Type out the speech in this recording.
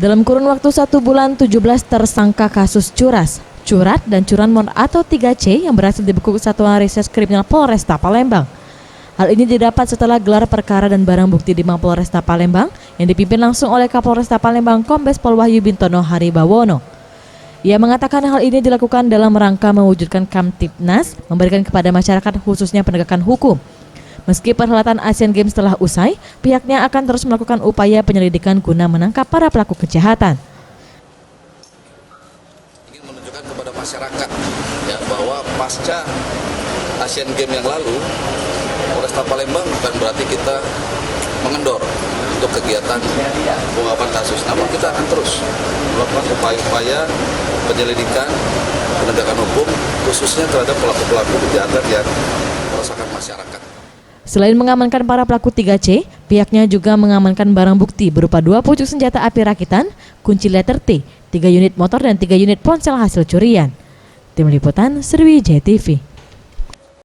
Dalam kurun waktu 1 bulan, 17 tersangka kasus curat, dan curanmor atau 3C yang berhasil dibekuk Satuan Reserse Kriminal Polresta Palembang. Hal ini didapat setelah gelar perkara dan barang bukti di Mapolresta Palembang yang dipimpin langsung oleh Kapolresta Palembang Kombes Pol Wahyu Bintono Haribawono. Ia mengatakan hal ini dilakukan dalam rangka mewujudkan Kamtibnas, memberikan kepada masyarakat khususnya penegakan hukum. Meski perhelatan Asian Games telah usai, pihaknya akan terus melakukan upaya penyelidikan guna menangkap para pelaku kejahatan. Ingin menunjukkan kepada masyarakat ya, bahwa pasca Asian Games yang lalu, Polresta Palembang bukan berarti kita mengendor untuk kegiatan pengungkapan kasus. Namun kita akan terus melakukan upaya-upaya penyelidikan, penegakan hukum, khususnya terhadap pelaku-pelaku kejahatan yang meresahkan masyarakat. Selain mengamankan para pelaku 3C, pihaknya juga mengamankan barang bukti berupa 2 pucuk senjata api rakitan, kunci letter T, 3 unit motor dan 3 unit ponsel hasil curian. Tim Liputan Sriwijaya TV.